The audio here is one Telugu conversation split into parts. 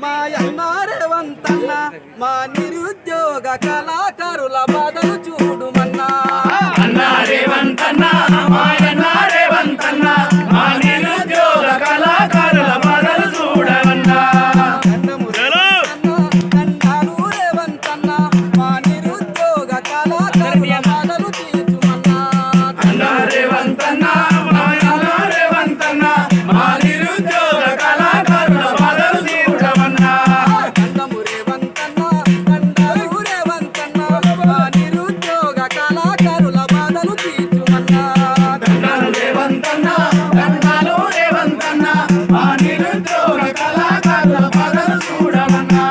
మాయన్న రేవంతన్న మా నిరుద్యోగ కళాకారుల బాధలు చూడుమన్నా. అన్నా రేవంతన్న మాయన్న రేవంతన్న మా నిరుద్యోగ కళాకారుల బాధలు చూడవన్నా. దండాలు రేవంతన్న మా నిరుద్యోగ కళాకారుల బాధలు తీర్చుమన్నా. అన్నా రేవంతన్న మాయన్న రేవంతన్న మా నిరుద్యోగ కళాకారుల బాధలు తీర్చవన్నా. దండము రేవంతన్న దండాలు రేవంతన్న మా నిరుద్యోగ కళాకారుల బాధలు తీర్చుమన్నా. దండాలు రేవంతన్న దండాలు రేవంతన్న మా నిరుద్యోగ కళాకారుల బాధలు చూడవన్నా.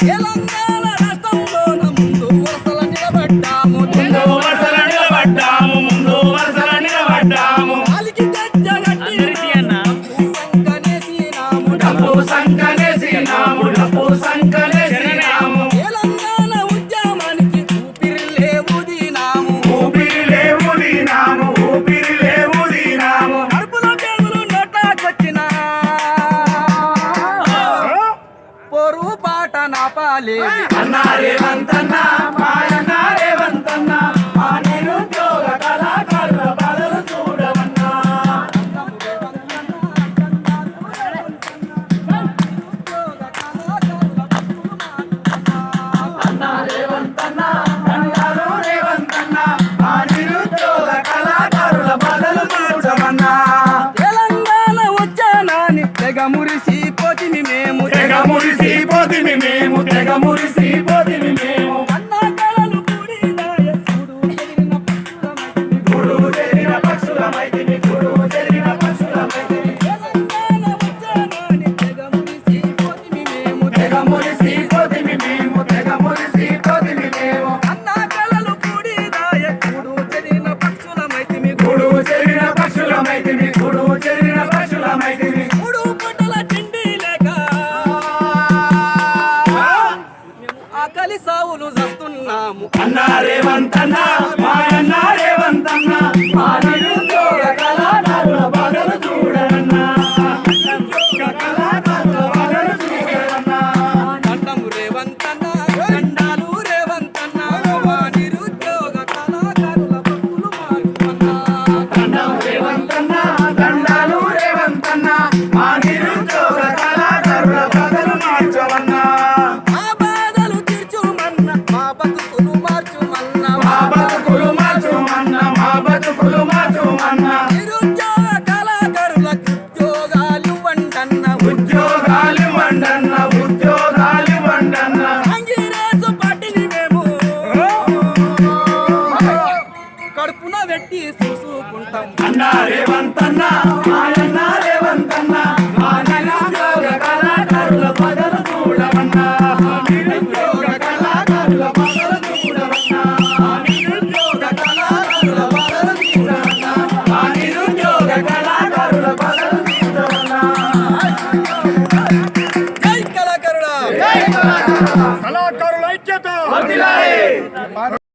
తెలంగాణ రాష్ట్రంలోన ముందు వరుసల నిలబడ్డాము. ముందు వరుసల నిలబడ్డాము ముందు వరుసల నిలబడ్డాము. కాలికి గజ్జగట్టి సంకనేసినాము. డబ్బు సంకనేసినాము డబ్బు సంకనేసినాము. తెలంగాణ ఉద్యమానికి ఊపిరిలే ఊదినాము. ఊపిరి లేవు దీనాము ఊపిరి లేవు దీనాము. కడుపులో పేగులు నోటాకొచ్చిన పొరు పాట నాపాలేవి. అన్నా రేవంతన్న మాయన్న రేవంతన్న మా నిరుద్యోగ కళాకారుల బాధలు చూడవన్నా. అన్నా రేవంతన్న దండాలు రేవంతన్న మా నిరుద్యోగ కళాకారుల బాధలు చూడవన్నా. తెలంగాణ ఉద్యమాన్ని తెగ మురిసిపోతిమి మేము. తెగ మురిసిపోతిమి మేము తెగ మురిసిపోతిమి మేము. అన్నా కళలు కూడినాయ చూడు చెదిరిన పక్షులమైతిమి. గుడువు చెదిరిన పక్షులమైతిమి తెలంగాణ ఉద్యమాన్ని తెగ మురిసిపోతిమి మేము. తెగ మురిసిపోతిమి మేము తెగ మురిసిపోతిమి మేము. అన్నా కళలు కూడినాయ చూడు చెదిరిన పక్షులమైతిమి. గుడువు చెదిరిన పక్షులమైతిమి గుడువు చెదిరిన పక్షులమైతిమి. మూడు పూటల తిండి లేక మేము ఆకలి సావులు చస్తున్నాము. అన్నా రేవంతన్న మాయన్న రేవంతన్న మా నిరుద్యోగ కళాకారుల బాధలు చూడరన్నా. నిరుద్యోగ కళాకారుల బాధలు చూడరన్నా. దండము రేవంతన్న దండాలు రేవంతన్న మా నిరుద్యోగ కళాకారుల బతుకులు మార్చుమన్నా. దండం రేవంతన్న దండాలు రేవంతన్న మా నిరుద్యోగ కళాకారుల బాధలు మార్చవన్నా. మా బాధలు తీర్చుమన్న మా బతుకులు మార్చుమన్నా. మా బతుకులు మార్చుమన్నా మా బతుకులు మార్చుమన్నా. నిరుద్యోగ కళాకారులకు ఉద్యోగాలు వండన్న. ఉద్యోగాలు వండన్న ఉద్యోగాలు వండన్న. కాంగ్రెస్ పార్టీని మేము కడుపున పెట్టి చూసుకుంటాం. అన్నా రేవంతన్న మాయన్న రేవంతన్న మా నిరుద్యోగ కళాకారుల బాధలు చూడవన్నా. నిరుద్యోగ కళాకారుల బాధలు చూడవన్నా. నిరుద్యోగ కళాకారుల బాధలు చూడవన్నా. మా నిరుద్యోగ కళాకారుల బాధలు చూడవన్నా. జై కళాకారుడా. కళాకారుల ఐక్యత